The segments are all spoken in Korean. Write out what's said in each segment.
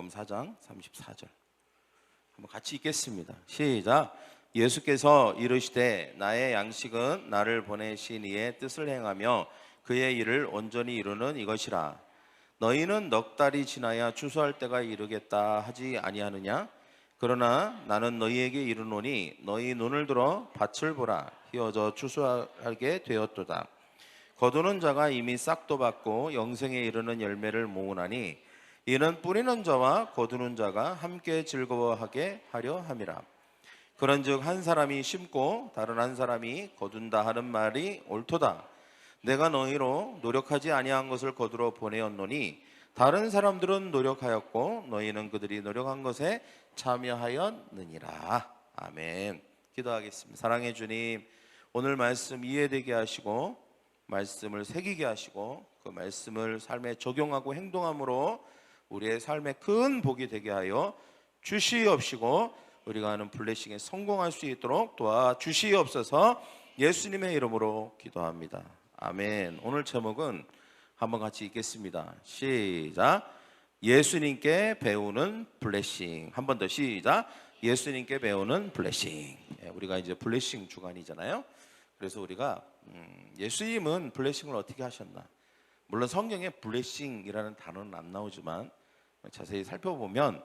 마태복음 4장 34절 한번 같이 읽겠습니다. 시작. 예수께서 이르시되 나의 양식은 나를 보내신 이의 뜻을 행하며 그의 일을 온전히 이루는 이것이라. 너희는 넉 달이 지나야 추수할 때가 이르겠다 하지 아니하느냐? 그러나 나는 너희에게 이르노니 너희 눈을 들어 밭을 보라. 휘어져 추수하게 되었도다. 거두는 자가 이미 싹도 받고 영생에 이르는 열매를 모으나니 이는 뿌리는 자와 거두는 자가 함께 즐거워하게 하려 함이라. 그런즉 한 사람이 심고 다른 한 사람이 거둔다 하는 말이 옳도다. 내가 너희로 노력하지 아니한 것을 거두러 보내었노니 다른 사람들은 노력하였고 너희는 그들이 노력한 것에 참여하였느니라. 아멘. 기도하겠습니다. 사랑의 주님, 오늘 말씀 이해되게 하시고 말씀을 새기게 하시고 그 말씀을 삶에 적용하고 행동함으로 우리의 삶에 큰 복이 되게 하여 주시옵시고 우리가 하는 블레싱에 성공할 수 있도록 도와주시옵소서. 예수님의 이름으로 기도합니다. 아멘. 오늘 제목은 한번 같이 읽겠습니다. 시작. 예수님께 배우는 블레싱. 한 번 더 시작. 예수님께 배우는 블레싱. 우리가 이제 블레싱 주간이잖아요. 그래서 우리가 예수님은 블레싱을 어떻게 하셨나? 물론 성경에 블레싱이라는 단어는 안 나오지만 자세히 살펴보면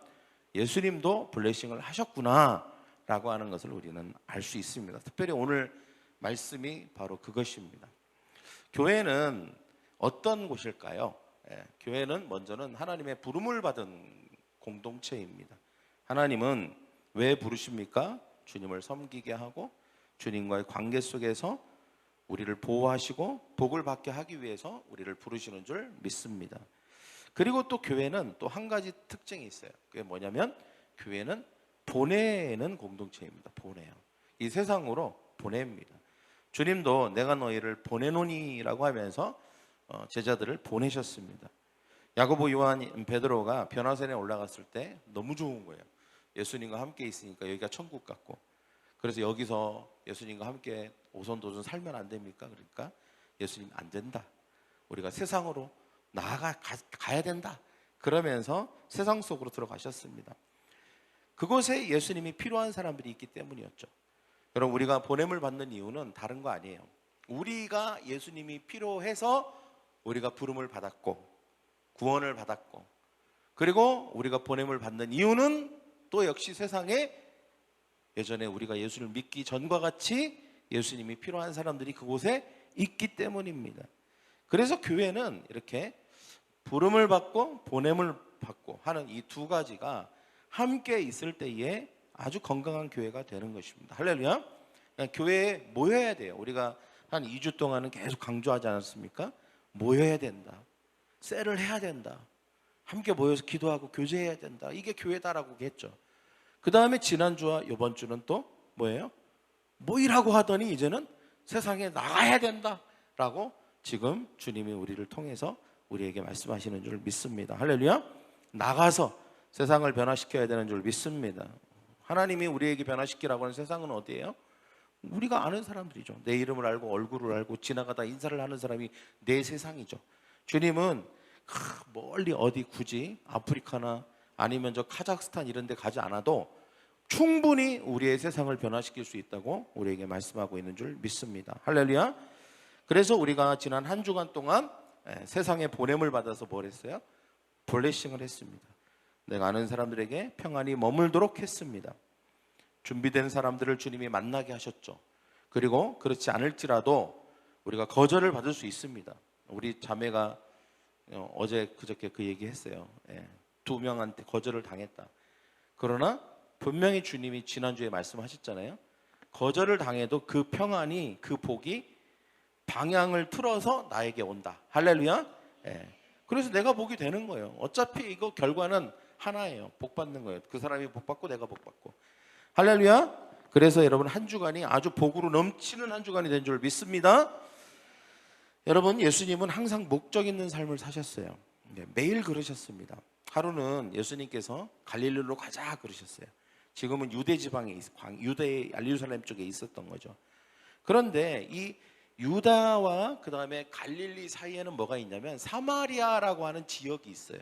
예수님도 블레싱을 하셨구나 라고 하는 것을 우리는 알 수 있습니다. 특별히 오늘 말씀이 바로 그것입니다. 교회는 어떤 곳일까요? 교회는 먼저는 하나님의 부름을 받은 공동체입니다. 하나님은 왜 부르십니까? 주님을 섬기게 하고 주님과의 관계 속에서 우리를 보호하시고 복을 받게 하기 위해서 우리를 부르시는 줄 믿습니다. 그리고 또 교회는 또 한 가지 특징이 있어요. 그게 뭐냐면 교회는 보내는 공동체입니다. 보내요. 이 세상으로 보냅니다. 주님도 내가 너희를 보내노니라고 하면서 제자들을 보내셨습니다. 야고보, 요한, 베드로가 변화산에 올라갔을 때 너무 좋은 거예요. 예수님과 함께 있으니까 여기가 천국 같고, 그래서 여기서 예수님과 함께 오손도손 살면 안 됩니까? 그러니까 예수님 안 된다. 우리가 세상으로 가야 된다. 그러면서 세상 속으로 들어가셨습니다. 그곳에 예수님이 필요한 사람들이 있기 때문이었죠. 여러분, 우리가 보냄을 받는 이유는 다른 거 아니에요. 우리가 예수님이 필요해서 우리가 부름을 받았고 구원을 받았고, 그리고 우리가 보냄을 받는 이유는 또 역시 세상에 예전에 우리가 예수를 믿기 전과 같이 예수님이 필요한 사람들이 그곳에 있기 때문입니다. 그래서 교회는 이렇게 부름을 받고 보냄을 받고 하는 이 두 가지가 함께 있을 때에 아주 건강한 교회가 되는 것입니다. 할렐루야. 교회에 모여야 돼요. 우리가 한 2주 동안은 계속 강조하지 않았습니까? 모여야 된다. 셀을 해야 된다. 함께 모여서 기도하고 교제해야 된다. 이게 교회다라고 했죠. 그 다음에 지난주와 이번 주는 또 뭐예요? 모이라고 하더니 이제는 세상에 나가야 된다라고 지금 주님이 우리를 통해서 우리에게 말씀하시는 줄 믿습니다. 할렐루야. 나가서 세상을 변화시켜야 되는 줄 믿습니다. 하나님이 우리에게 변화시키라고 하는 세상은 어디예요? 우리가 아는 사람들이죠. 내 이름을 알고 얼굴을 알고 지나가다 인사를 하는 사람이 내 세상이죠. 주님은 멀리 어디 굳이 아프리카나 아니면 저 카자흐스탄 이런 데 가지 않아도 충분히 우리의 세상을 변화시킬 수 있다고 우리에게 말씀하고 있는 줄 믿습니다. 할렐루야. 그래서 우리가 지난 한 주간 동안 세상의 보냄을 받아서 뭘 했어요? 블레싱을 했습니다. 내가 아는 사람들에게 평안이 머물도록 했습니다. 준비된 사람들을 주님이 만나게 하셨죠. 그리고 그렇지 않을지라도 우리가 거절을 받을 수 있습니다. 우리 자매가 어제 그저께 그 얘기했어요. 2명한테 거절을 당했다. 그러나 분명히 주님이 지난주에 말씀하셨잖아요. 거절을 당해도 그 평안이, 그 복이 방향을 틀어서 나에게 온다. 할렐루야. 그래서 내가 복이 되는 거예요. 어차피 이거 결과는 하나예요. 복 받는 거예요. 그 사람이 복 받고 내가 복 받고. 할렐루야. 그래서 여러분 한 주간이 아주 복으로 넘치는 한 주간이 된 줄 믿습니다. 여러분, 예수님은 항상 목적 있는 삶을 사셨어요. 매일 그러셨습니다. 하루는 예수님께서 갈릴리로 가자 그러셨어요. 지금은 유대 지방에 유대 예루살렘 쪽에 있었던 거죠. 그런데 이 유다와 그 다음에 갈릴리 사이에는 뭐가 있냐면 사마리아라고 하는 지역이 있어요.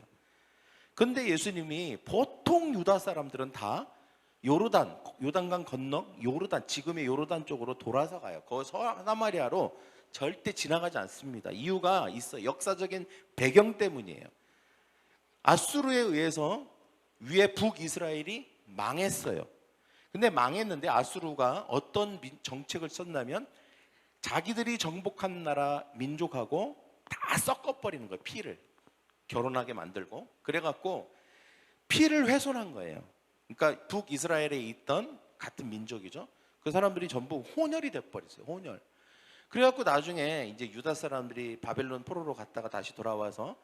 근데 예수님이 보통 유다 사람들은 다 요단강 건너 요르단, 지금의 요르단 쪽으로 돌아서 가요. 그 사마리아로 절대 지나가지 않습니다. 이유가 있어요. 역사적인 배경 때문이에요. 아수르에 의해서 위에 북이스라엘이 망했어요. 근데 망했는데 아수르가 어떤 정책을 썼냐면 자기들이 정복한 나라 민족하고 다 섞어버리는 거예요. 피를 결혼하게 만들고, 그래갖고 피를 훼손한 거예요. 그러니까 북이스라엘에 있던 같은 민족이죠. 그 사람들이 전부 혼혈이 돼버렸어요. 혼혈. 그래갖고 나중에 이제 유다 사람들이 바벨론 포로로 갔다가 다시 돌아와서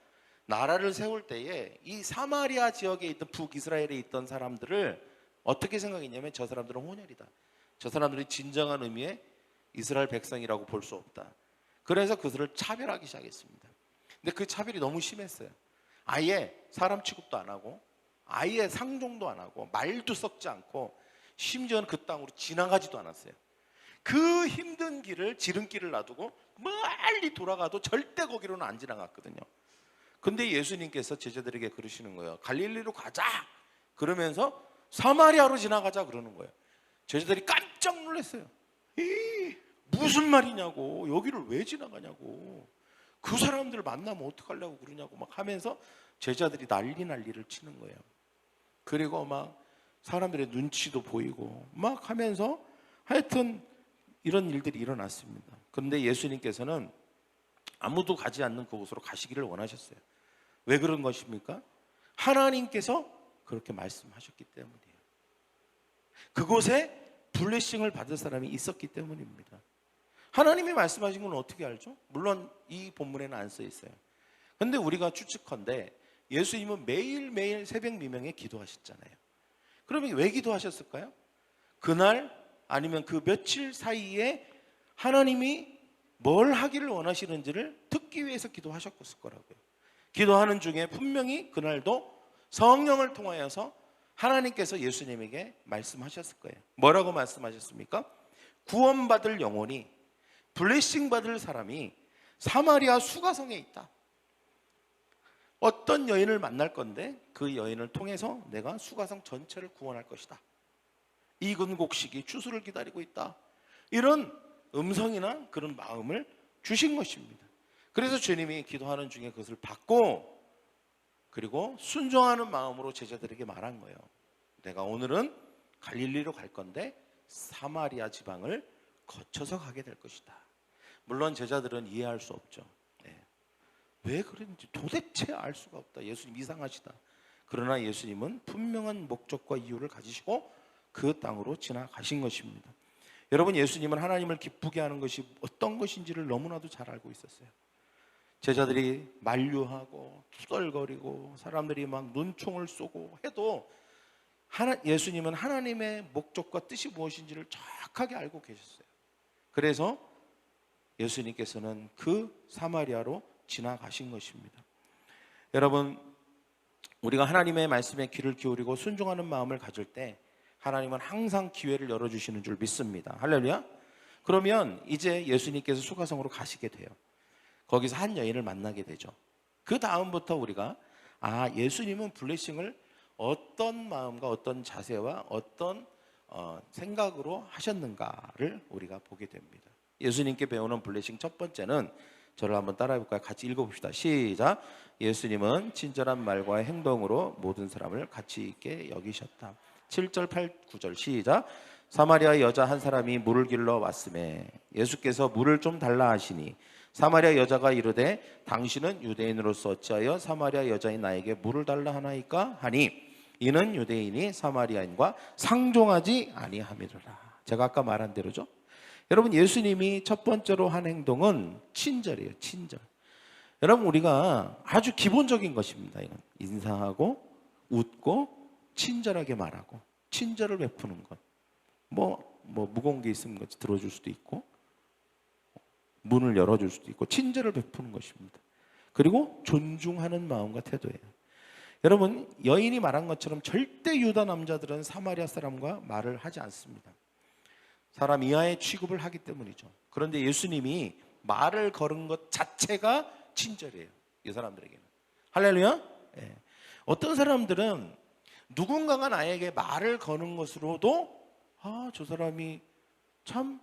나라를 세울 때에 이 사마리아 지역에 있던 북이스라엘에 있던 사람들을 어떻게 생각했냐면 저 사람들은 혼혈이다. 저 사람들이 진정한 의미의 이스라엘 백성이라고 볼 수 없다. 그래서 그들을 차별하기 시작했습니다. 근데 그 차별이 너무 심했어요. 아예 사람 취급도 안 하고, 아예 상종도 안 하고, 말도 섞지 않고, 심지어는 그 땅으로 지나가지도 않았어요. 그 힘든 길을, 지름길을 놔두고 멀리 돌아가도 절대 거기로는 안 지나갔거든요. 근데 예수님께서 제자들에게 그러시는 거예요. 갈릴리로 가자 그러면서 사마리아로 지나가자 그러는 거예요. 제자들이 깜짝 놀랐어요. 무슨 말이냐고, 여기를 왜 지나가냐고, 그 사람들을 만나면 어떡하려고 그러냐고 막 하면서 제자들이 난리를 치는 거예요. 그리고 막 사람들의 눈치도 보이고 막 하면서 하여튼 이런 일들이 일어났습니다. 그런데 예수님께서는 아무도 가지 않는 그곳으로 가시기를 원하셨어요. 왜 그런 것입니까? 하나님께서 그렇게 말씀하셨기 때문이에요. 그곳에 블레싱을 받을 사람이 있었기 때문입니다. 하나님이 말씀하신 건 어떻게 알죠? 물론 이 본문에는 안 써 있어요. 그런데 우리가 추측컨대 예수님은 매일매일 새벽 미명에 기도하셨잖아요. 그러면 왜 기도하셨을까요? 그날 아니면 그 며칠 사이에 하나님이 뭘 하기를 원하시는지를 듣기 위해서 기도하셨을 거라고요. 기도하는 중에 분명히 그날도 성령을 통하여서 하나님께서 예수님에게 말씀하셨을 거예요. 뭐라고 말씀하셨습니까? 구원받을 영혼이, 블레싱 받을 사람이 사마리아 수가성에 있다. 어떤 여인을 만날 건데 그 여인을 통해서 내가 수가성 전체를 구원할 것이다. 익은 곡식이 추수를 기다리고 있다. 이런 음성이나 그런 마음을 주신 것입니다. 그래서 주님이 기도하는 중에 그것을 받고, 그리고 순종하는 마음으로 제자들에게 말한 거예요. 내가 오늘은 갈릴리로 갈 건데 사마리아 지방을 거쳐서 가게 될 것이다. 물론 제자들은 이해할 수 없죠. 왜 그랬는지 도대체 알 수가 없다. 예수님 이상하시다. 그러나 예수님은 분명한 목적과 이유를 가지시고 그 땅으로 지나가신 것입니다. 여러분, 예수님은 하나님을 기쁘게 하는 것이 어떤 것인지를 너무나도 잘 알고 있었어요. 제자들이 만류하고 투덜거리고 사람들이 막 눈총을 쏘고 해도 예수님은 하나님의 목적과 뜻이 무엇인지를 정확하게 알고 계셨어요. 그래서 예수님께서는 그 사마리아로 지나가신 것입니다. 여러분, 우리가 하나님의 말씀에 귀를 기울이고 순종하는 마음을 가질 때 하나님은 항상 기회를 열어주시는 줄 믿습니다. 할렐루야. 그러면 이제 예수님께서 수가성으로 가시게 돼요. 거기서 한 여인을 만나게 되죠. 그 다음부터 우리가 예수님은 블레싱을 어떤 마음과 어떤 자세와 어떤 생각으로 하셨는가를 우리가 보게 됩니다. 예수님께 배우는 블레싱 첫 번째는, 저를 한번 따라해 볼까요? 같이 읽어봅시다. 시작. 예수님은 친절한 말과 행동으로 모든 사람을 가치 있게 여기셨다. 7절, 8, 9절 시작. 사마리아 여자 한 사람이 물을 길러 왔음에 예수께서 물을 좀 달라 하시니 사마리아 여자가 이르되 당신은 유대인으로서 어찌하여 사마리아 여자인 나에게 물을 달라 하나이까 하니 이는 유대인이 사마리아인과 상종하지 아니함이로라. 제가 아까 말한 대로죠. 여러분, 예수님이 첫 번째로 한 행동은 친절이에요. 친절. 여러분, 우리가 아주 기본적인 것입니다. 이건 인사하고 웃고 친절하게 말하고 친절을 베푸는 것. 뭐 무거운 게 있으면 같이 들어줄 수도 있고 문을 열어줄 수도 있고 친절을 베푸는 것입니다. 그리고 존중하는 마음과 태도예요. 여러분, 여인이 말한 것처럼 절대 유다 남자들은 사마리아 사람과 말을 하지 않습니다. 사람 이하의 취급을 하기 때문이죠. 그런데 예수님이 말을 걸은 것 자체가 친절이에요. 이 사람들에게는. 할렐루야. 어떤 사람들은 누군가가 나에게 말을 거는 것으로도 저 사람이 참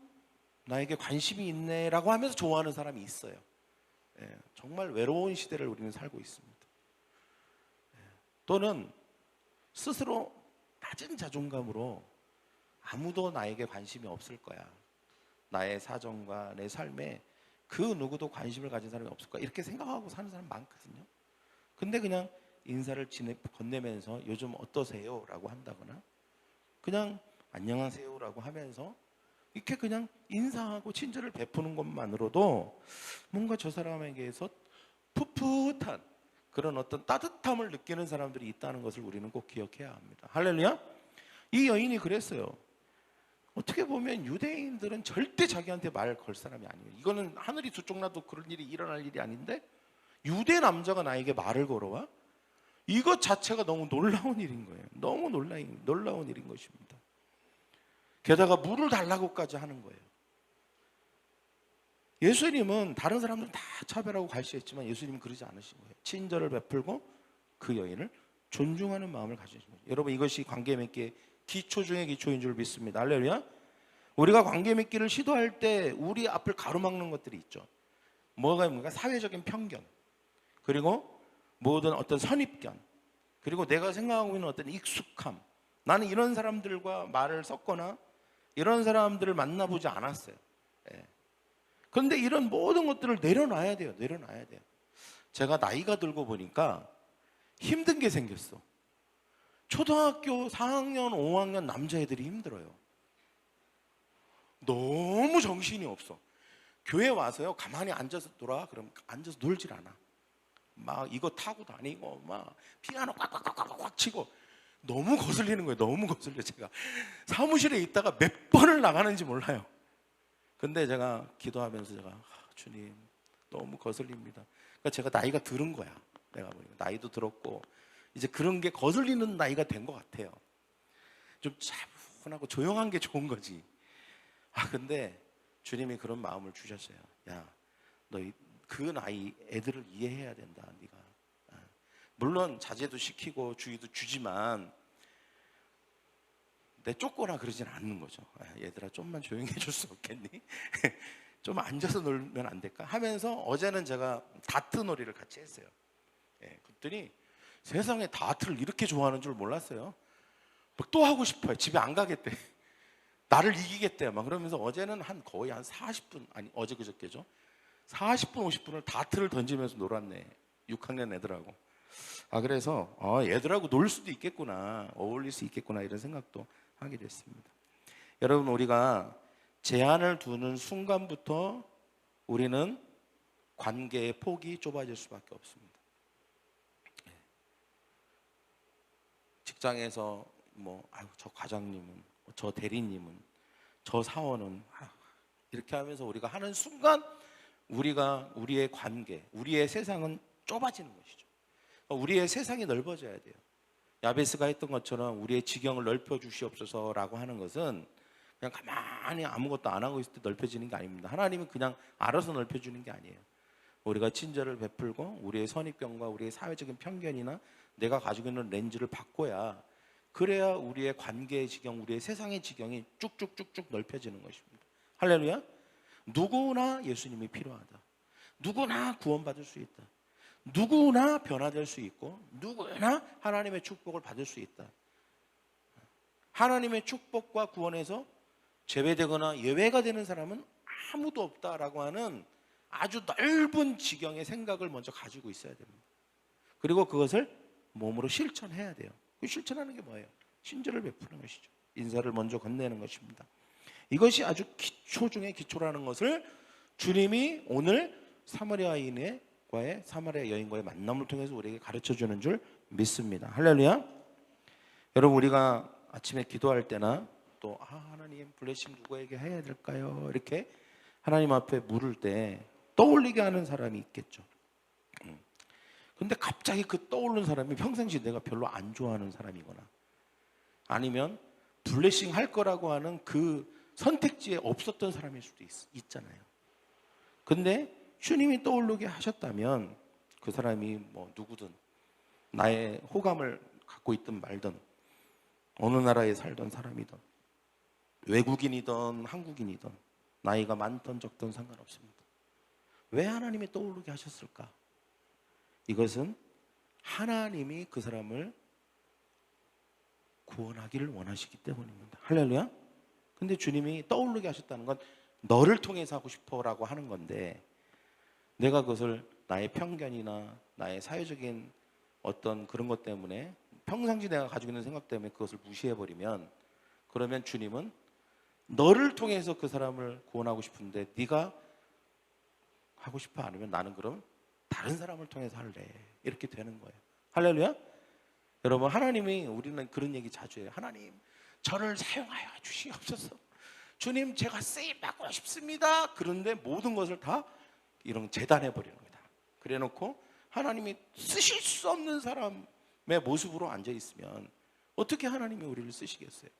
나에게 관심이 있네라고 하면서 좋아하는 사람이 있어요. 정말 외로운 시대를 우리는 살고 있습니다. 또는 스스로 낮은 자존감으로 아무도 나에게 관심이 없을 거야. 나의 사정과 내 삶에 그 누구도 관심을 가진 사람이 없을 거야. 이렇게 생각하고 사는 사람 많거든요. 근데 그냥 인사를 건네면서 요즘 어떠세요? 라고 한다거나 그냥 안녕하세요 라고 하면서 이렇게 그냥 인사하고 친절을 베푸는 것만으로도 뭔가 저 사람에게서 풋풋한 그런 어떤 따뜻함을 느끼는 사람들이 있다는 것을 우리는 꼭 기억해야 합니다. 할렐루야. 이 여인이 그랬어요. 어떻게 보면 유대인들은 절대 자기한테 말 걸 사람이 아니에요. 이거는 하늘이 두 쪽 나도 그런 일이 일어날 일이 아닌데 유대 남자가 나에게 말을 걸어와? 이것 자체가 너무 놀라운 일인 거예요. 너무 놀라운 일인 것입니다. 게다가 물을 달라고까지 하는 거예요. 예수님은 다른 사람들은 다 차별하고 갈시했지만 예수님은 그러지 않으신 거예요. 친절을 베풀고 그 여인을 존중하는 마음을 가지신 거예요. 여러분, 이것이 관계 맺기의 기초 중의 기초인 줄 믿습니다. 할렐루야. 우리가 관계 맺기를 시도할 때 우리 앞을 가로막는 것들이 있죠. 뭐가 사회적인 편견, 그리고 모든 어떤 선입견, 그리고 내가 생각하고 있는 어떤 익숙함. 나는 이런 사람들과 말을 섞거나 이런 사람들을 만나보지 않았어요. 그런데 이런 모든 것들을 내려놔야 돼요. 내려놔야 돼요. 제가 나이가 들고 보니까 힘든 게 생겼어. 초등학교 4학년, 5학년 남자애들이 힘들어요. 너무 정신이 없어. 교회 와서요, 가만히 앉아서 놀아. 그럼 앉아서 놀질 않아. 막 이거 타고 다니고 막 피아노 꽉꽉꽉꽉 치고 너무 거슬리는 거예요. 너무 거슬려. 제가 사무실에 있다가 몇 번을 나가는지 몰라요. 근데 제가 기도하면서 제가 주님 너무 거슬립니다. 그러니까 제가 나이가 들은 거야. 내가 보니까 나이도 들었고 이제 그런 게 거슬리는 나이가 된 것 같아요. 좀 차분하고 조용한 게 좋은 거지. 근데 주님이 그런 마음을 주셨어요. 야, 너 그 나이 애들을 이해해야 된다. 네가 물론 자제도 시키고 주의도 주지만 내 쫓거나 그러진 않는 거죠. 얘들아 좀만 조용히 해줄 수 없겠니? 좀 앉아서 놀면 안 될까? 하면서 어제는 제가 다트 놀이를 같이 했어요. 그랬더니 세상에 다트를 이렇게 좋아하는 줄 몰랐어요. 막 또 하고 싶어요. 집에 안 가겠대. 나를 이기겠대. 막 그러면서 어제는 거의 한 40분, 아니 어제 그저께죠. 40분, 50분을 다트를 던지면서 놀았네. 6학년 애들하고. 그래서 얘들하고 놀 수도 있겠구나, 어울릴 수 있겠구나, 이런 생각도 하게 됐습니다. 여러분, 우리가 제한을 두는 순간부터 우리는 관계의 폭이 좁아질 수밖에 없습니다. 직장에서 저 과장님은, 저 대리님은, 저 사원은 이렇게 하면서 우리가 하는 순간 우리의 관계, 우리의 세상은 좁아지는 것이죠. 우리의 세상이 넓어져야 돼요. 야베스가 했던 것처럼 우리의 지경을 넓혀 주시옵소서라고 하는 것은 그냥 가만히 아무것도 안 하고 있을 때 넓혀지는 게 아닙니다. 하나님은 그냥 알아서 넓혀주는 게 아니에요. 우리가 친절을 베풀고 우리의 선입견과 우리의 사회적인 편견이나 내가 가지고 있는 렌즈를 바꿔야, 그래야 우리의 관계의 지경, 우리의 세상의 지경이 쭉쭉쭉쭉 넓혀지는 것입니다. 할렐루야. 누구나 예수님이 필요하다. 누구나 구원받을 수 있다. 누구나 변화될 수 있고 누구나 하나님의 축복을 받을 수 있다. 하나님의 축복과 구원에서 제외되거나 예외가 되는 사람은 아무도 없다라고 하는 아주 넓은 지경의 생각을 먼저 가지고 있어야 됩니다. 그리고 그것을 몸으로 실천해야 돼요. 그 실천하는 게 뭐예요? 친절을 베푸는 것이죠. 인사를 먼저 건네는 것입니다. 이것이 아주 기초 중의 기초라는 것을 주님이 오늘 사마리아 여인과의 만남을 통해서 우리에게 가르쳐주는 줄 믿습니다. 할렐루야. 여러분, 우리가 아침에 기도할 때나 또 하나님 블레싱 누구에게 해야 될까요? 이렇게 하나님 앞에 물을 때 떠올리게 하는 사람이 있겠죠. 근데 갑자기 그 떠오르는 사람이 평상시 내가 별로 안 좋아하는 사람이거나 아니면 블레싱 할 거라고 하는 그 선택지에 없었던 사람일 수도 있잖아요. 근데 주님이 떠오르게 하셨다면 그 사람이 누구든 나의 호감을 갖고 있든 말든, 어느 나라에 살던 사람이든 외국인이든 한국인이든 나이가 많든 적든 상관없습니다. 왜 하나님이 떠오르게 하셨을까? 이것은 하나님이 그 사람을 구원하기를 원하시기 때문입니다. 할렐루야. 근데 주님이 떠오르게 하셨다는 건 너를 통해서 하고 싶어라고 하는 건데, 내가 그것을 나의 편견이나 나의 사회적인 어떤 그런 것 때문에, 평상시 내가 가지고 있는 생각 때문에 그것을 무시해버리면, 그러면 주님은 너를 통해서 그 사람을 구원하고 싶은데 네가 하고 싶어 안 하면 나는 그럼 다른 사람을 통해서 할래, 이렇게 되는 거예요. 할렐루야. 여러분, 하나님이, 우리는 그런 얘기 자주 해요. 하나님, 저를 사용하여 주시옵소서. 주님, 제가 쓰임받고 싶습니다. 그런데 모든 것을 다 이런 재단해 버리는 겁니다. 그래 놓고 하나님이 쓰실 수 없는 사람의 모습으로 앉아 있으면 어떻게 하나님이 우리를 쓰시겠어요?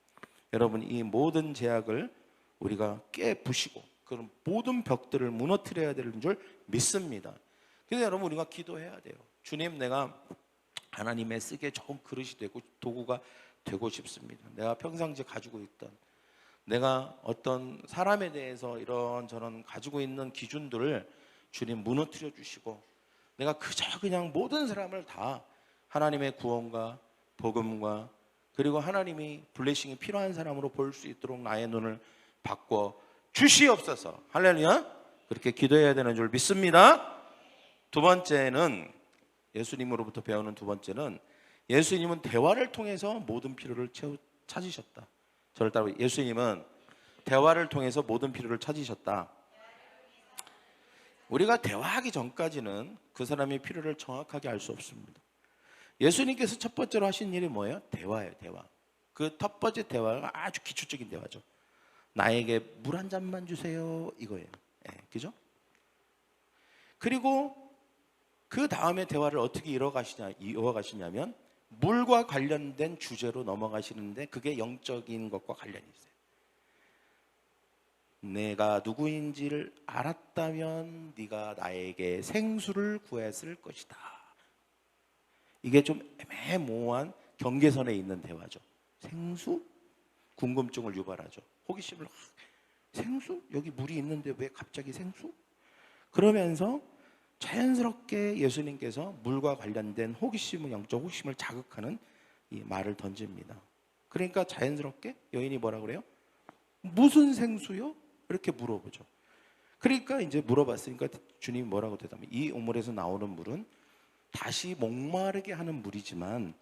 여러분, 이 모든 제약을 우리가 깨부시고 그런 모든 벽들을 무너뜨려야 되는 줄 믿습니다. 그래서 여러분, 우리가 기도해야 돼요. 주님, 내가 하나님의 쓰기에 좋은 그릇이 되고 도구가 되고 싶습니다. 내가 평상시에 가지고 있던, 내가 어떤 사람에 대해서 이런저런 가지고 있는 기준들을 주님 무너뜨려 주시고, 내가 그냥 모든 사람을 다 하나님의 구원과 복음과 그리고 하나님이 블레싱이 필요한 사람으로 볼 수 있도록 나의 눈을 바꿔 주시옵소서. 할렐루야. 그렇게 기도해야 되는 줄 믿습니다. 두 번째는, 예수님으로부터 배우는 두 번째는, 예수님은 대화를 통해서 모든 필요를 찾으셨다. 저를 따라, 예수님은 대화를 통해서 모든 필요를 찾으셨다. 우리가 대화하기 전까지는 그 사람의 필요를 정확하게 알 수 없습니다. 예수님께서 첫 번째로 하신 일이 뭐예요? 대화예요, 대화. 그 첫 번째 대화가 아주 기초적인 대화죠. 나에게 물 한 잔만 주세요, 이거예요. 그죠? 그리고 그 다음에 대화를 어떻게 이어가시냐면 물과 관련된 주제로 넘어가시는데, 그게 영적인 것과 관련이 있어요. 내가 누구인지를 알았다면 네가 나에게 생수를 구했을 것이다. 이게 좀 애매모호한 경계선에 있는 대화죠. 생수? 궁금증을 유발하죠. 호기심을, 생수? 여기 물이 있는데 왜 갑자기 생수? 그러면서 자연스럽게 예수님께서 물과 관련된 호기심을, 영적 호기심을 자극하는 이 말을 던집니다. 그러니까 자연스럽게 여인이 뭐라 그래요? 무슨 생수요? 이렇게 물어보죠. 그러니까 이제 물어봤으니까 주님이 뭐라고 대답해요? 이 우물에서 나오는 물은 다시 목마르게 하는 물이지만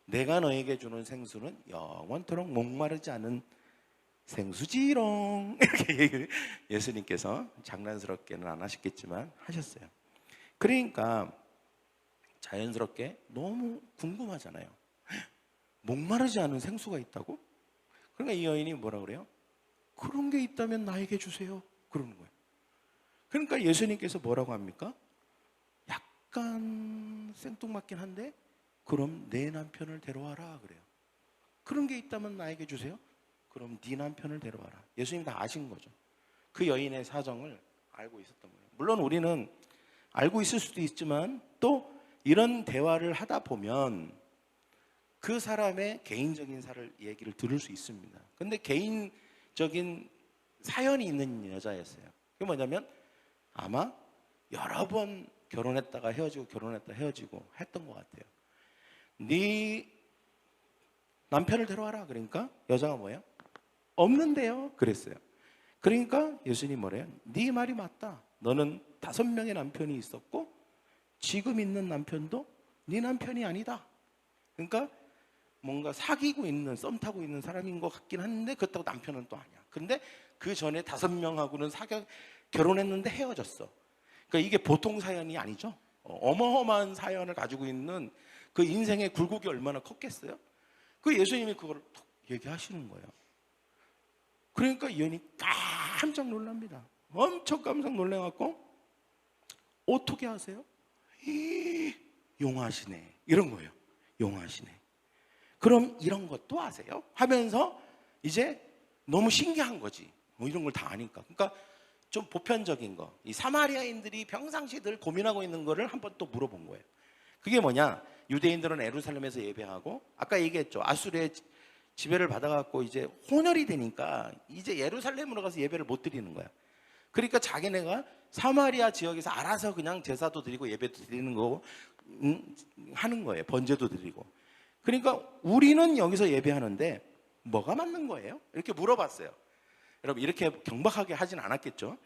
내가 너에게 주는 생수는 영원토록 목마르지 않은 생수지롱, 이렇게 예수님께서 장난스럽게는 안 하셨겠지만 하셨어요. 그러니까 자연스럽게 너무 궁금하잖아요. 목마르지 않은 생수가 있다고? 그러니까 이 여인이 뭐라 그래요? 그런 게 있다면 나에게 주세요, 그러는 거예요. 그러니까 예수님께서 뭐라고 합니까? 약간 생뚱맞긴 한데, 그럼 내 남편을 데려와라 그래요. 그런 게 있다면 나에게 주세요. 그럼 네 남편을 데려와라. 예수님 다 아신 거죠. 그 여인의 사정을 알고 있었던 거예요. 물론 우리는 알고 있을 수도 있지만 또 이런 대화를 하다 보면 그 사람의 개인적인 얘기를 들을 수 있습니다. 근데 개인적인 사연이 있는 여자였어요. 그게 뭐냐면 아마 여러 번 결혼했다가 헤어지고 결혼했다가 헤어지고 했던 것 같아요. 네 남편을 데려와라. 그러니까 여자가 뭐예요? 없는데요, 그랬어요. 그러니까 예수님 뭐래요? 네 말이 맞다. 너는 5명의 남편이 있었고 지금 있는 남편도 네 남편이 아니다. 그러니까 뭔가 사귀고 있는, 썸 타고 있는 사람인 것 같긴 한데 그렇다고 남편은 또 아니야. 근데 그 전에 5명하고는 결혼했는데 헤어졌어. 그러니까 이게 보통 사연이 아니죠. 어마어마한 사연을 가지고 있는 그 인생의 굴곡이 얼마나 컸겠어요. 그 예수님이 그걸 톡 얘기하시는 거예요. 그러니까 이 여인이 깜짝 놀랍니다. 엄청 깜짝 놀라갖고 어떻게 하세요? 용하시네, 이런 거예요. 용하시네. 그럼 이런 것도 아세요? 하면서 이제 너무 신기한 거지. 뭐 이런 걸 다 아니까. 그러니까 좀 보편적인 거, 이 사마리아인들이 평상시 늘 고민하고 있는 거를 한번 또 물어본 거예요. 그게 뭐냐? 유대인들은 예루살렘에서 예배하고, 아까 얘기했죠. 아수르의 지배를 받아갖고 이제 혼혈이 되니까 이제 예루살렘으로 가서 예배를 못 드리는 거야. 그러니까 자기네가 사마리아 지역에서 알아서 그냥 제사도 드리고 예배도 드리는 거 하는 거예요. 번제도 드리고. 그러니까 우리는 여기서 예배하는데 뭐가 맞는 거예요? 이렇게 물어봤어요. 여러분, 이렇게 경박하게 하진 않았겠죠.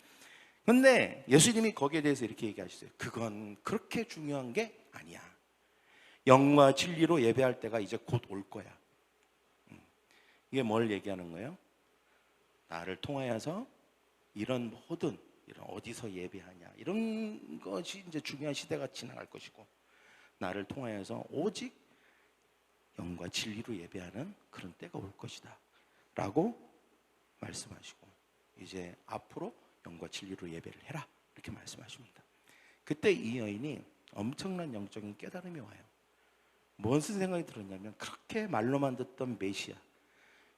근데 예수님이 거기에 대해서 이렇게 얘기하셨어요. 그건 그렇게 중요한 게 아니야. 영과 진리로 예배할 때가 이제 곧 올 거야. 이게 뭘 얘기하는 거예요? 나를 통하여서 이런 모든, 이런 어디서 예배하냐, 이런 것이 이제 중요한 시대가 지나갈 것이고, 나를 통하여서 오직 영과 진리로 예배하는 그런 때가 올 것이다 라고 말씀하시고, 이제 앞으로 영과 진리로 예배를 해라 이렇게 말씀하십니다. 그때 이 여인이 엄청난 영적인 깨달음이 와요. 무슨 생각이 들었냐면, 그렇게 말로만 듣던 메시아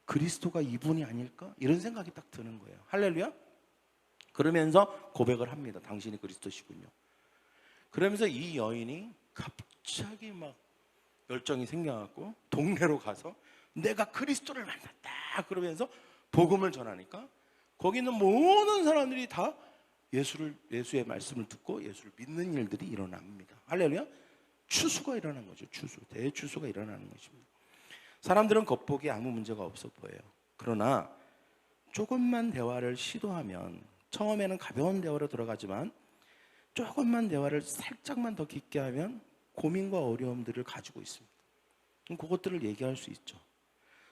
그리스도가 이분이 아닐까? 이런 생각이 딱 드는 거예요. 할렐루야. 그러면서 고백을 합니다. 당신이 그리스도시군요. 그러면서 이 여인이 갑자기 막 열정이 생겨갖고 동네로 가서 내가 그리스도를 만났다 그러면서 복음을 전하니까 거기 있는 모든 사람들이 다 예수의 말씀을 듣고 예수를 믿는 일들이 일어납니다. 할렐루야. 추수가 일어난 거죠. 대추수가 일어나는 것입니다. 사람들은 겉보기에 아무 문제가 없어 보여요. 그러나 조금만 대화를 시도하면, 처음에는 가벼운 대화로 들어가지만 조금만 대화를 살짝만 더 깊게 하면 고민과 어려움들을 가지고 있습니다. 그것들을 얘기할 수 있죠.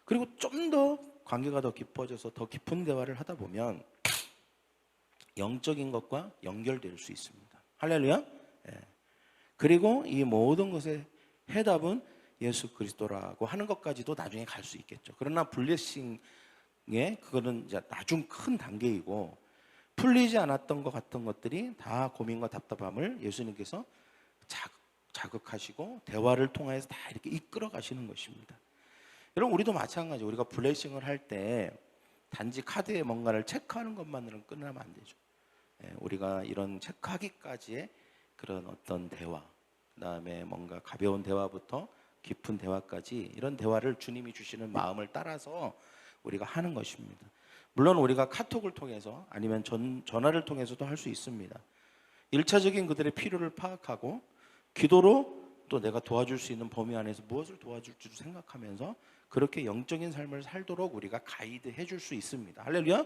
그리고 좀 더 관계가 더 깊어져서 더 깊은 대화를 하다 보면 영적인 것과 연결될 수 있습니다. 할렐루야. 예. 그리고 이 모든 것의 해답은 예수 그리스도라고 하는 것까지도 나중에 갈 수 있겠죠. 그러나 블레싱의 그거는 이제 나중 큰 단계이고, 풀리지 않았던 것 같은 것들이 다 고민과 답답함을 예수님께서 자극하시고 대화를 통해서 다 이렇게 이끌어 가시는 것입니다. 여러분, 우리도 마찬가지. 우리가 블레싱을 할 때 단지 카드에 뭔가를 체크하는 것만으로는 끝나면 안 되죠. 우리가 이런 체크하기까지의 그런 어떤 대화, 그다음에 뭔가 가벼운 대화부터 깊은 대화까지, 이런 대화를 주님이 주시는 마음을 따라서 우리가 하는 것입니다. 물론 우리가 카톡을 통해서 아니면 전화를 통해서도 할 수 있습니다. 1차적인 그들의 필요를 파악하고 기도로 또 내가 도와줄 수 있는 범위 안에서 무엇을 도와줄지를 생각하면서 그렇게 영적인 삶을 살도록 우리가 가이드해 줄 수 있습니다. 할렐루야.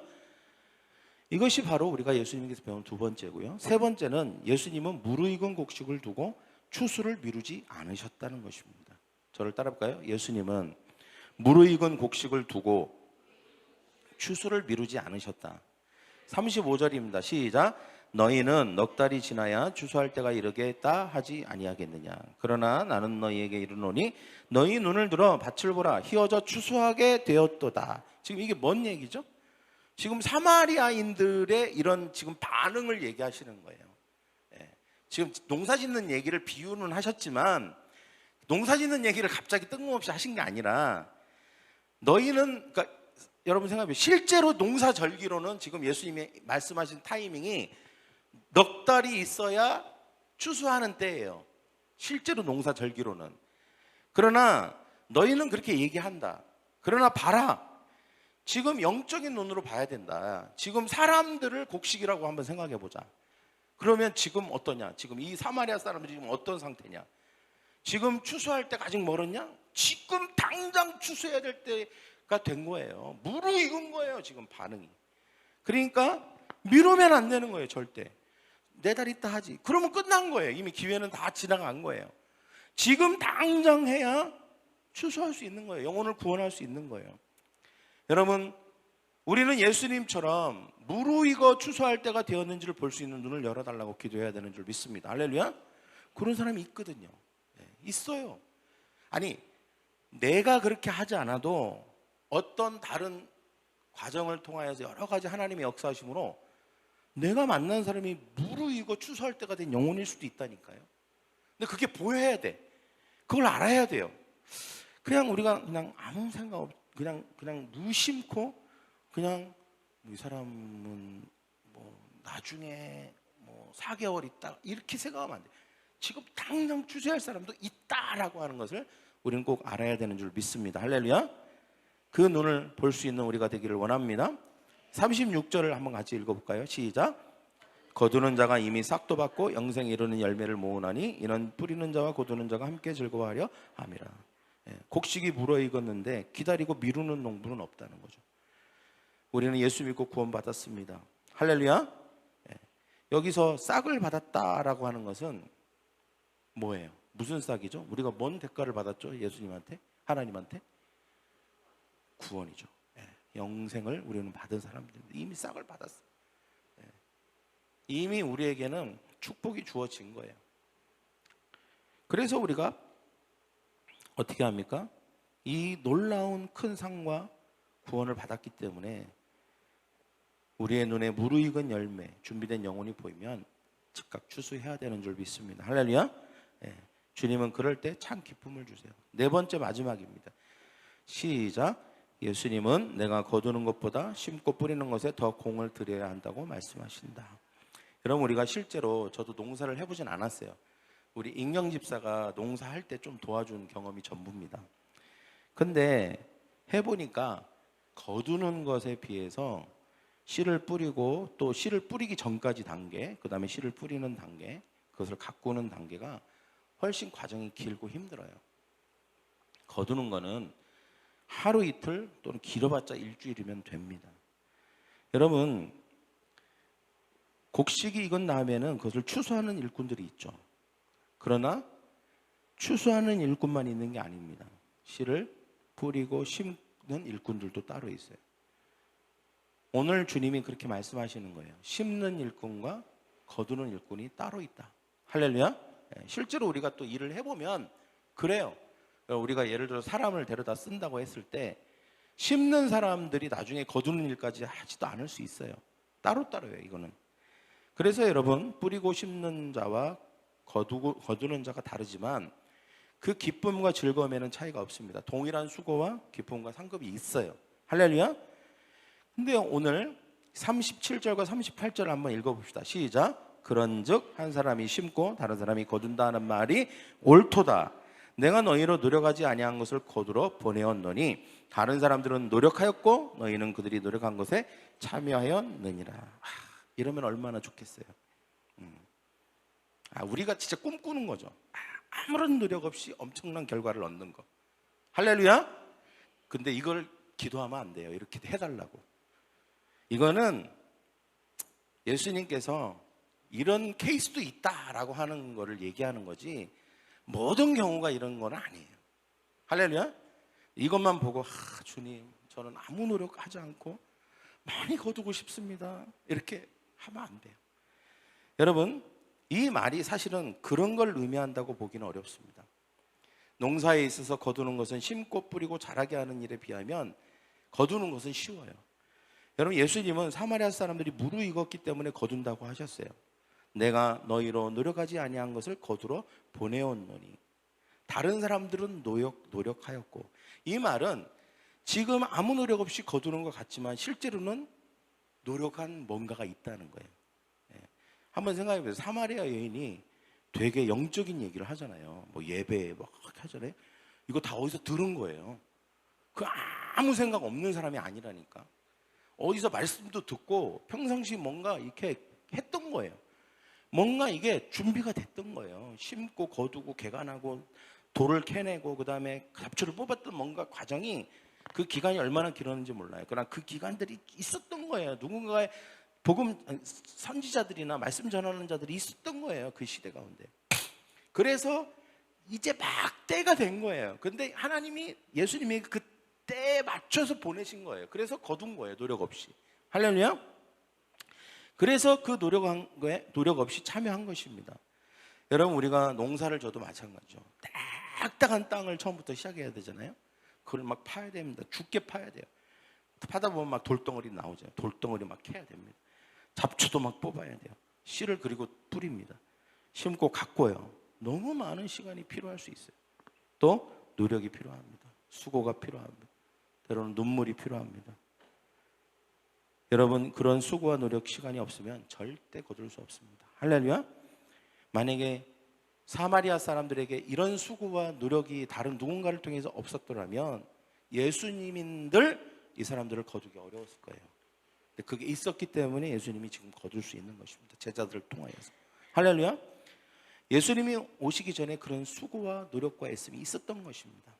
이것이 바로 우리가 예수님께서 배운 두 번째고요. 세 번째는 예수님은 무르익은 곡식을 두고 추수를 미루지 않으셨다는 것입니다. 저를 따라볼까요? 예수님은 무르익은 곡식을 두고 추수를 미루지 않으셨다. 35절입니다. 시작. 너희는 넉 달이 지나야 추수할 때가 이르겠다 하지 아니하겠느냐. 그러나 나는 너희에게 이르노니 너희 눈을 들어 밭을 보라. 희어져 추수하게 되었도다. 지금 이게 뭔 얘기죠? 지금 사마리아인들의 이런 지금 반응을 얘기하시는 거예요. 지금 농사 짓는 얘기를 비유는 하셨지만 농사 짓는 얘기를 갑자기 뜬금없이 하신 게 아니라, 너희는, 그러니까 여러분 생각해보세요. 실제로 농사 절기로는 지금 예수님이 말씀하신 타이밍이 넉 달이 있어야 추수하는 때예요. 실제로 농사 절기로는. 그러나 너희는 그렇게 얘기한다. 그러나 봐라. 지금 영적인 눈으로 봐야 된다. 지금 사람들을 곡식이라고 한번 생각해 보자. 그러면 지금 어떠냐? 지금 이 사마리아 사람들이 지금 어떤 상태냐? 지금 추수할 때가 아직 멀었냐? 지금 당장 추수해야 될 때가 된 거예요. 무르익은 거예요, 지금 반응이. 그러니까 미루면 안 되는 거예요, 절대. 4달 있다 하지. 그러면 끝난 거예요. 이미 기회는 다 지나간 거예요. 지금 당장 해야 추수할 수 있는 거예요. 영혼을 구원할 수 있는 거예요. 여러분, 우리는 예수님처럼 무르익어 추수할 때가 되었는지를 볼 수 있는 눈을 열어달라고 기도해야 되는 줄 믿습니다. 할렐루야. 그런 사람이 있거든요. 있어요. 아니, 내가 그렇게 하지 않아도 어떤 다른 과정을 통하여서 여러 가지 하나님의 역사하심으로 내가 만난 사람이 무르익어 추수할 때가 된 영혼일 수도 있다니까요. 근데 그게 보여야 돼. 그걸 알아야 돼요. 그냥 우리가 그냥 아무 생각 없, 그냥 무심코 그냥 이 사람은 뭐 나중에 뭐 4개월 있다 이렇게 생각하면 안 돼. 지금 당장 추수할 사람도 있다라고 하는 것을 우리는 꼭 알아야 되는 줄 믿습니다. 할렐루야. 그 눈을 볼 수 있는 우리가 되기를 원합니다. 36절을 한번 같이 읽어볼까요? 시작. 거두는 자가 이미 싹도 받고 영생에 이르는 열매를 모으나니 이는 뿌리는 자와 거두는 자가 함께 즐거워하려 함이라. 곡식이 물어익었는데 기다리고 미루는 농부는 없다는 거죠. 우리는 예수 믿고 구원받았습니다. 할렐루야. 여기서 싹을 받았다라고 하는 것은 뭐예요? 무슨 싹이죠? 우리가 뭔 대가를 받았죠? 예수님한테? 하나님한테? 구원이죠. 영생을 우리는 받은 사람들인데 이미 싹을 받았어요. 이미 우리에게는 축복이 주어진 거예요. 그래서 우리가 어떻게 합니까? 이 놀라운 큰 상과 구원을 받았기 때문에 우리의 눈에 무르익은 열매, 준비된 영혼이 보이면 즉각 추수해야 되는 줄 믿습니다. 할렐루야. 주님은 그럴 때 참 기쁨을 주세요. 네 번째 마지막입니다. 시작. 예수님은 내가 거두는 것보다 심고 뿌리는 것에 더 공을 들여야 한다고 말씀하신다. 여러분, 우리가 실제로 저도 농사를 해보진 않았어요. 우리 익명 집사가 농사할 때 좀 도와준 경험이 전부입니다. 근데 해보니까 거두는 것에 비해서 씨를 뿌리고 또 씨를 뿌리기 전까지 단계, 그 다음에 씨를 뿌리는 단계, 그것을 가꾸는 단계가 훨씬 과정이 길고 힘들어요. 거두는 거는 하루 이틀 또는 길어봤자 일주일이면 됩니다. 여러분, 곡식이 익은 다음에는 그것을 추수하는 일꾼들이 있죠. 그러나 추수하는 일꾼만 있는 게 아닙니다. 씨를 뿌리고 심는 일꾼들도 따로 있어요. 오늘 주님이 그렇게 말씀하시는 거예요. 심는 일꾼과 거두는 일꾼이 따로 있다. 할렐루야. 실제로 우리가 또 일을 해보면 그래요. 우리가 예를 들어 사람을 데려다 쓴다고 했을 때 심는 사람들이 나중에 거두는 일까지 하지도 않을 수 있어요. 따로따로예요, 이거는. 그래서 여러분, 뿌리고 심는 자와 거두는 자가 다르지만 그 기쁨과 즐거움에는 차이가 없습니다. 동일한 수고와 기쁨과 상급이 있어요. 할렐루야. 근데 오늘 37절과 38절을 한번 읽어봅시다. 시작. 그런즉 한 사람이 심고 다른 사람이 거둔다는 말이 옳도다. 내가 너희로 노력하지 아니한 것을 거두러 보내었노니 다른 사람들은 노력하였고 너희는 그들이 노력한 것에 참여하였느니라. 이러면 얼마나 좋겠어요. 우리가 진짜 꿈꾸는 거죠. 아무런 노력 없이 엄청난 결과를 얻는 거. 할렐루야. 근데 이걸 기도하면 안 돼요. 이렇게 해달라고. 이거는 예수님께서 이런 케이스도 있다라고 하는 거를 얘기하는 거지 모든 경우가 이런 건 아니에요. 할렐루야. 이것만 보고 주님, 저는 아무 노력하지 않고 많이 거두고 싶습니다, 이렇게 하면 안 돼요. 여러분, 이 말이 사실은 그런 걸 의미한다고 보기는 어렵습니다. 농사에 있어서 거두는 것은 심고 뿌리고 자라게 하는 일에 비하면 거두는 것은 쉬워요. 여러분, 예수님은 사마리아 사람들이 무르익었기 때문에 거둔다고 하셨어요. 내가 너희로 노력하지 아니한 것을 거두러 보내었노니. 다른 사람들은 노력하였고, 이 말은 지금 아무 노력 없이 거두는 것 같지만 실제로는 노력한 뭔가가 있다는 거예요. 한번 생각해 보세요. 사마리아 여인이 되게 영적인 얘기를 하잖아요. 뭐 예배 막 하잖아요. 이거 다 어디서 들은 거예요. 그 아무 생각 없는 사람이 아니라니까. 어디서 말씀도 듣고 평상시 뭔가 이렇게 했던 거예요. 뭔가 이게 준비가 됐던 거예요. 심고 거두고 개간하고 돌을 캐내고 그 다음에 잡초를 뽑았던 뭔가 과정이, 그 기간이 얼마나 길었는지 몰라요. 그러나 그 기간들이 있었던 거예요. 누군가의 복음 선지자들이나 말씀 전하는 자들이 있었던 거예요. 그 시대 가운데. 그래서 이제 막 때가 된 거예요. 근데 하나님이, 예수님이 그 때에 맞춰서 보내신 거예요. 그래서 거둔 거예요. 노력 없이. 할렐루야. 그래서 그 노력 없이 참여한 것입니다. 여러분, 우리가 농사를 져도 마찬가지죠. 딱딱한 땅을 처음부터 시작해야 되잖아요. 그걸 막 파야 됩니다. 죽게 파야 돼요. 파다 보면 막 돌덩어리 나오잖아요. 돌덩어리 막 캐야 됩니다. 잡초도 막 뽑아야 돼요. 씨를 그리고 뿌립니다. 심고 가꿔요. 너무 많은 시간이 필요할 수 있어요. 또 노력이 필요합니다. 수고가 필요합니다. 때로는 눈물이 필요합니다. 여러분, 그런 수고와 노력 시간이 없으면 절대 거둘 수 없습니다. 할렐루야. 만약에 사마리아 사람들에게 이런 수고와 노력이 다른 누군가를 통해서 없었더라면 예수님인들 이 사람들을 거두기 어려웠을 거예요. 근데 그게 있었기 때문에 예수님이 지금 거둘 수 있는 것입니다. 제자들을 통하여서. 할렐루야. 예수님이 오시기 전에 그런 수고와 노력과 애씀이 있었던 것입니다.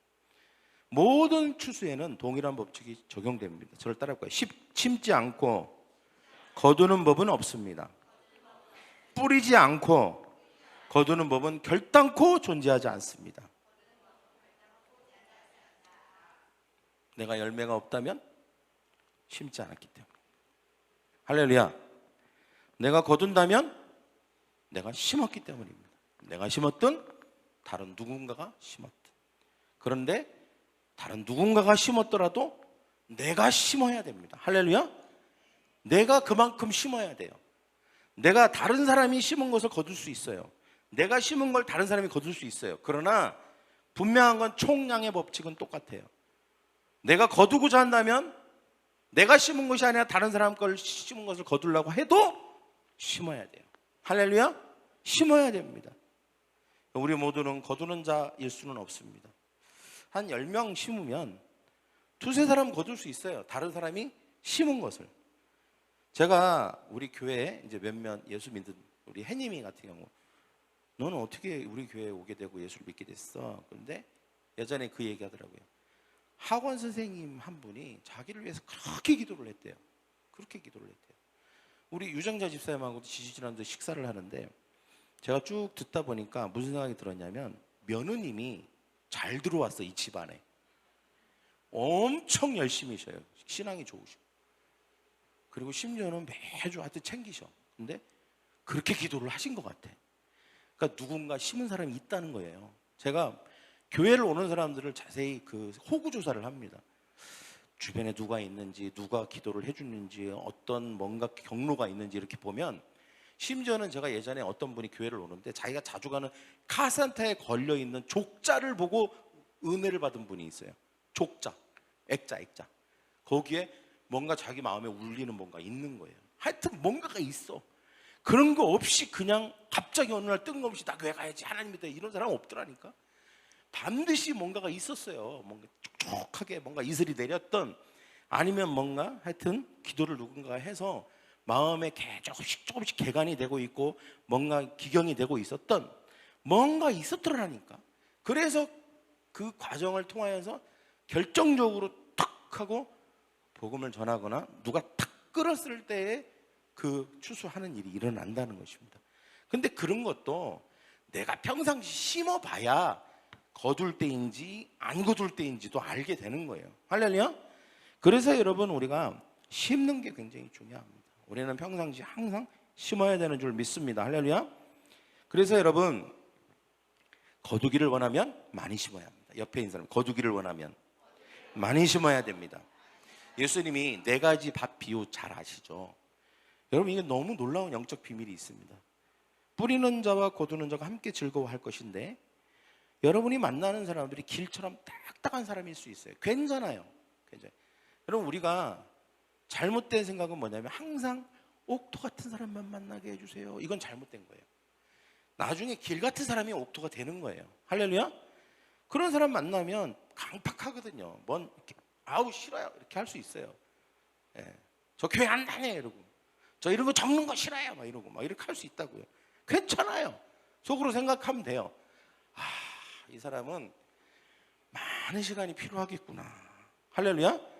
모든 추수에는 동일한 법칙이 적용됩니다. 저를 따라할 거예요. 심지 않고 거두는 법은 없습니다. 뿌리지 않고 거두는 법은 결단코 존재하지 않습니다. 내가 열매가 없다면 심지 않았기 때문에. 할렐루야. 내가 거둔다면 내가 심었기 때문입니다. 내가 심었든 다른 누군가가 심었든. 그런데 다른 누군가가 심었더라도 내가 심어야 됩니다. 할렐루야. 내가 그만큼 심어야 돼요. 내가 다른 사람이 심은 것을 거둘 수 있어요. 내가 심은 걸 다른 사람이 거둘 수 있어요. 그러나 분명한 건 총량의 법칙은 똑같아요. 내가 거두고자 한다면 내가 심은 것이 아니라 다른 사람 걸 심은 것을 거두려고 해도 심어야 돼요. 할렐루야. 심어야 됩니다. 우리 모두는 거두는 자일 수는 없습니다. 한 10명 심으면 두세 사람 거둘 수 있어요. 다른 사람이 심은 것을. 제가 우리 교회에 이제 몇몇 예수 믿는 우리 해님이 같은 경우, 너는 어떻게 우리 교회에 오게 되고 예수를 믿게 됐어? 그런데 예전에 그 얘기 하더라고요. 학원 선생님 한 분이 자기를 위해서 그렇게 기도를 했대요. 그렇게 기도를 했대요. 우리 유정자 집사님하고도 지지난주에 식사를 하는데 제가 쭉 듣다 보니까 무슨 생각이 들었냐면 며느님이 잘 들어왔어. 이 집안에 엄청 열심히 쉬어요. 신앙이 좋으시고, 그리고 심지어는 매주 하여튼 챙기셔. 근데 그렇게 기도를 하신 것 같아. 그러니까 누군가 심은 사람이 있다는 거예요. 제가 교회를 오는 사람들을 자세히 그 호구 조사를 합니다. 주변에 누가 있는지, 누가 기도를 해주는지, 어떤 뭔가 경로가 있는지 이렇게 보면, 심지어는 제가 예전에 어떤 분이 교회를 오는데 자기가 자주 가는 카센터에 걸려있는 족자를 보고 은혜를 받은 분이 있어요. 족자, 액자. 거기에 뭔가 자기 마음에 울리는 뭔가 있는 거예요. 하여튼 뭔가가 있어. 그런 거 없이 그냥 갑자기 어느 날 뜬금없이 나 교회 가야지, 하나님 믿어, 이런 사람 없더라니까. 반드시 뭔가가 있었어요. 뭔가 촉촉하게 뭔가 이슬이 내렸던, 아니면 뭔가 하여튼 기도를 누군가 해서 마음에 조금씩 개간이 되고 있고 뭔가 기경이 되고 있었던 뭔가 있었더라니까. 그래서 그 과정을 통하여서 결정적으로 탁 하고 복음을 전하거나 누가 탁 끌었을 때에 그 추수하는 일이 일어난다는 것입니다. 근데 그런 것도 내가 평상시 심어봐야 거둘 때인지 안 거둘 때인지도 알게 되는 거예요. 할렐루야. 그래서 여러분, 우리가 심는 게 굉장히 중요합니다. 우리는 평상시 항상 심어야 되는 줄 믿습니다. 할렐루야. 그래서 여러분, 거두기를 원하면 많이 심어야 합니다. 옆에 있는 사람, 거두기를 원하면 많이 심어야 됩니다. 예수님이 4가지 밥 비유 잘 아시죠? 여러분, 이게 너무 놀라운 영적 비밀이 있습니다. 뿌리는 자와 거두는 자가 함께 즐거워할 것인데, 여러분이 만나는 사람들이 길처럼 딱딱한 사람일 수 있어요. 괜찮아요. 여러분, 우리가 잘못된 생각은 뭐냐면 항상 옥토 같은 사람만 만나게 해주세요. 이건 잘못된 거예요. 나중에 길 같은 사람이 옥토가 되는 거예요. 할렐루야. 그런 사람 만나면 강팍하거든요. 아우 싫어요, 이렇게 할 수 있어요. 예. 저 교회 안 다녀요 이러고, 저 이런 거 적는 거 싫어요 막 이러고, 막 이렇게 할 수 있다고요. 괜찮아요. 속으로 생각하면 돼요. 이 사람은 많은 시간이 필요하겠구나. 할렐루야.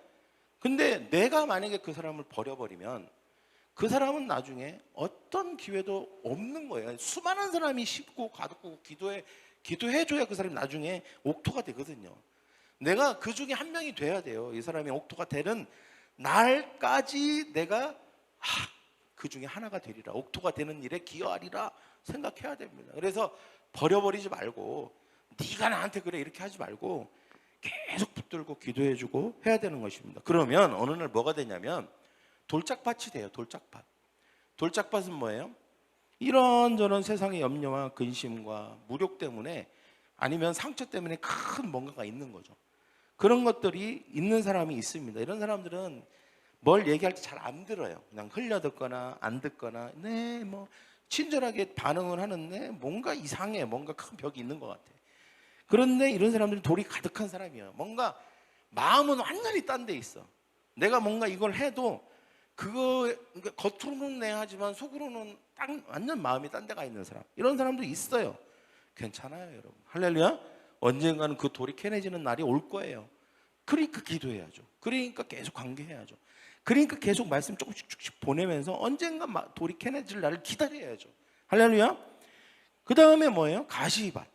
근데 내가 만약에 그 사람을 버려버리면 그 사람은 나중에 어떤 기회도 없는 거예요. 수많은 사람이 씹고 가두고 기도해줘야 그 사람이 나중에 옥토가 되거든요. 내가 그 중에 한 명이 돼야 돼요. 이 사람이 옥토가 되는 날까지 내가 그 중에 하나가 되리라, 옥토가 되는 일에 기여하리라 생각해야 됩니다. 그래서 버려버리지 말고, 네가 나한테 그래 이렇게 하지 말고 계속 붙들고 기도해주고 해야 되는 것입니다. 그러면 어느 날 뭐가 되냐면 돌짝밭이 돼요. 돌짝밭은 뭐예요? 이런저런 세상의 염려와 근심과 무력 때문에, 아니면 상처 때문에 큰 뭔가가 있는 거죠. 그런 것들이 있는 사람이 있습니다. 이런 사람들은 뭘 얘기할 때 잘 안 들어요. 그냥 흘려듣거나 안 듣거나, 네, 뭐 친절하게 반응을 하는데 뭔가 이상해. 뭔가 큰 벽이 있는 것 같아. 그런데 이런 사람들은 돌이 가득한 사람이야. 뭔가 마음은 완전히 딴 데 있어. 내가 뭔가 이걸 해도 그거 겉으로는 내하지만 속으로는 완전 마음이 딴 데가 있는 사람. 이런 사람도 있어요. 괜찮아요, 여러분. 할렐루야. 언젠가는 그 돌이 캐내지는 날이 올 거예요. 그러니까 기도해야죠. 그러니까 계속 관계해야죠. 그러니까 계속 말씀 조금씩 보내면서 언젠가 돌이 캐내질 날을 기다려야죠. 할렐루야. 그 다음에 뭐예요? 가시밭.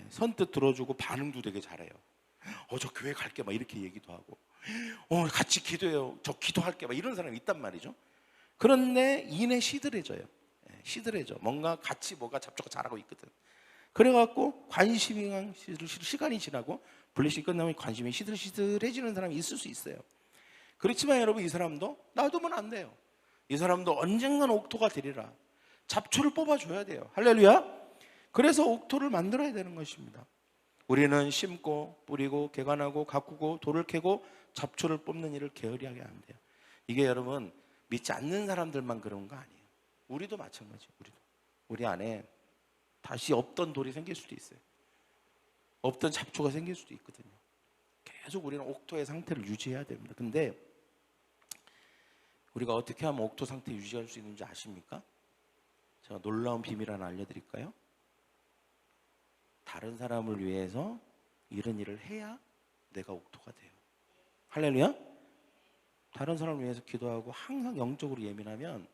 선뜻 들어주고 반응도 되게 잘해요. 저 교회 갈게 막 이렇게 얘기도 하고, 같이 기도해요. 저 기도할게 막 이런 사람이 있단 말이죠. 그런데 이내 시들해져요. 시들해져. 뭔가 같이 뭐가 잡초가 자라고 있거든. 그래갖고 관심이 시간이 지나고 블레싱이 끝나면 관심이 시들시들해지는 사람이 있을 수 있어요. 그렇지만 여러분, 이 사람도 놔두면 안 돼요. 이 사람도 언젠간 옥토가 되리라. 잡초를 뽑아줘야 돼요. 할렐루야. 그래서 옥토를 만들어야 되는 것입니다. 우리는 심고 뿌리고 개간하고 가꾸고 돌을 캐고 잡초를 뽑는 일을 게으리하게 안 돼요. 이게 여러분 믿지 않는 사람들만 그런 거 아니에요. 우리도 마찬가지예요. 우리 안에 다시 없던 돌이 생길 수도 있어요. 없던 잡초가 생길 수도 있거든요. 계속 우리는 옥토의 상태를 유지해야 됩니다. 근데 우리가 어떻게 하면 옥토 상태 유지할 수 있는지 아십니까? 제가 놀라운 비밀 하나 알려드릴까요? 다른 사람을 위해서 이런 일을 해야 내가 옥토가 돼요. 할렐루야. 다른 사람을 위해서 기도하고 항상 영적으로 예민하면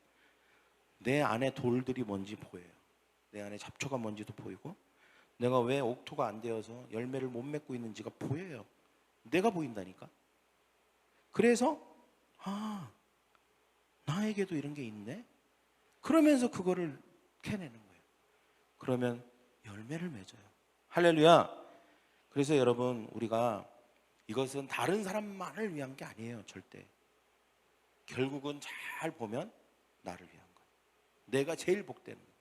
내 안에 돌들이 뭔지 보여요. 내 안에 잡초가 뭔지도 보이고, 내가 왜 옥토가 안 되어서 열매를 못 맺고 있는지가 보여요. 내가 보인다니까. 그래서 나에게도 이런 게 있네. 그러면서 그거를 캐내는 거예요. 그러면 열매를 맺어요. 할렐루야. 그래서 여러분, 우리가 이것은 다른 사람만을 위한 게 아니에요. 절대. 결국은 잘 보면 나를 위한 거예요. 내가 제일 복되는 거예요.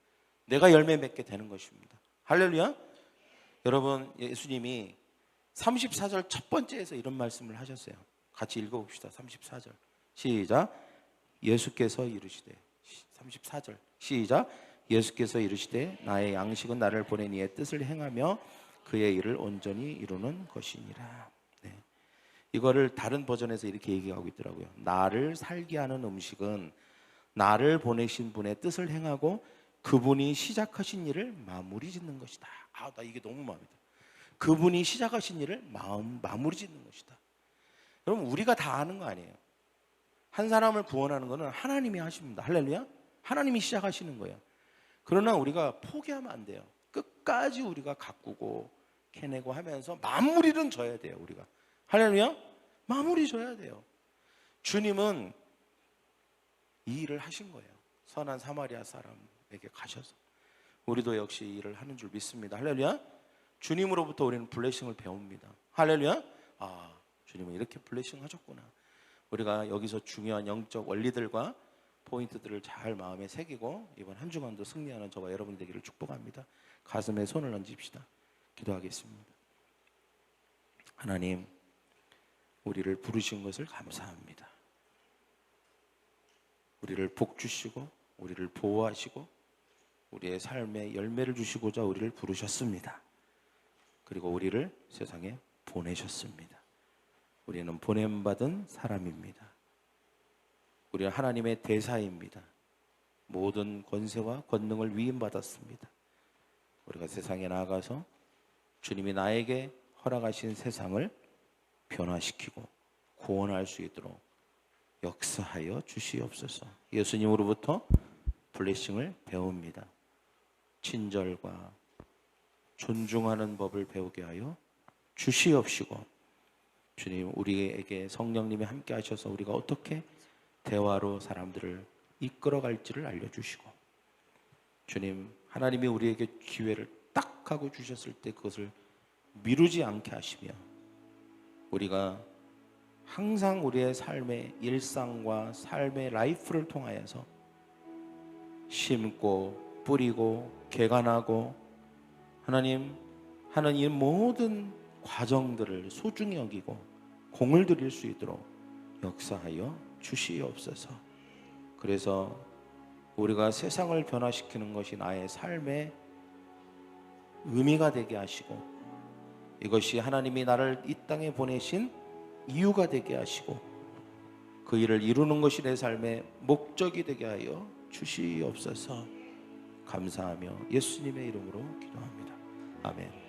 내가 열매 맺게 되는 것입니다. 할렐루야. 여러분, 예수님이 34절 첫 번째에서 이런 말씀을 하셨어요. 같이 읽어봅시다. 34절 시작. 예수께서 이르시되, 34절 시작. 예수께서 이르시되 나의 양식은 나를 보낸 이의 뜻을 행하며 그의 일을 온전히 이루는 것이니라. 이거를 다른 버전에서 이렇게 얘기하고 있더라고요. 나를 살게 하는 음식은 나를 보내신 분의 뜻을 행하고 그분이 시작하신 일을 마무리 짓는 것이다. 나 이게 너무 마음에 들어요. 그분이 시작하신 일을 마무리 짓는 것이다. 여러분, 우리가 다 아는 거 아니에요. 한 사람을 구원하는 거는 하나님이 하십니다. 할렐루야. 하나님이 시작하시는 거예요. 그러나 우리가 포기하면 안 돼요. 끝까지 우리가 가꾸고 캐내고 하면서 마무리는 져야 돼요. 우리가. 할렐루야. 마무리 져야 돼요. 주님은 이 일을 하신 거예요. 선한 사마리아 사람에게 가셔서. 우리도 역시 이 일을 하는 줄 믿습니다. 할렐루야. 주님으로부터 우리는 블레싱을 배웁니다. 할렐루야. 주님은 이렇게 블레싱 하셨구나. 우리가 여기서 중요한 영적 원리들과 포인트들을 잘 마음에 새기고 이번 한 주간도 승리하는 저와 여러분이 되기를 축복합니다. 가슴에 손을 얹읍시다. 기도하겠습니다. 하나님, 우리를 부르신 것을 감사합니다. 우리를 복 주시고 우리를 보호하시고 우리의 삶에 열매를 주시고자 우리를 부르셨습니다. 그리고 우리를 세상에 보내셨습니다. 우리는 보냄받은 사람입니다. 우리는 하나님의 대사입니다. 모든 권세와 권능을 위임받았습니다. 우리가 세상에 나아가서 주님이 나에게 허락하신 세상을 변화시키고 구원할 수 있도록 역사하여 주시옵소서. 예수님으로부터 블레싱을 배웁니다. 친절과 존중하는 법을 배우게 하여 주시옵시고, 주님, 우리에게 성령님이 함께 하셔서 우리가 어떻게 대화로 사람들을 이끌어갈지를 알려주시고, 주님, 하나님이 우리에게 기회를 딱 하고 주셨을 때 그것을 미루지 않게 하시며, 우리가 항상 우리의 삶의 일상과 삶의 라이프를 통하여서 심고 뿌리고 개간하고 하나님 하는 이 모든 과정들을 소중히 여기고 공을 들일 수 있도록 역사하여 주시옵소서. 그래서 우리가 세상을 변화시키는 것이 나의 삶의 의미가 되게 하시고, 이것이 하나님이 나를 이 땅에 보내신 이유가 되게 하시고, 그 일을 이루는 것이 내 삶의 목적이 되게 하여 주시옵소서. 감사하며 예수님의 이름으로 기도합니다. 아멘.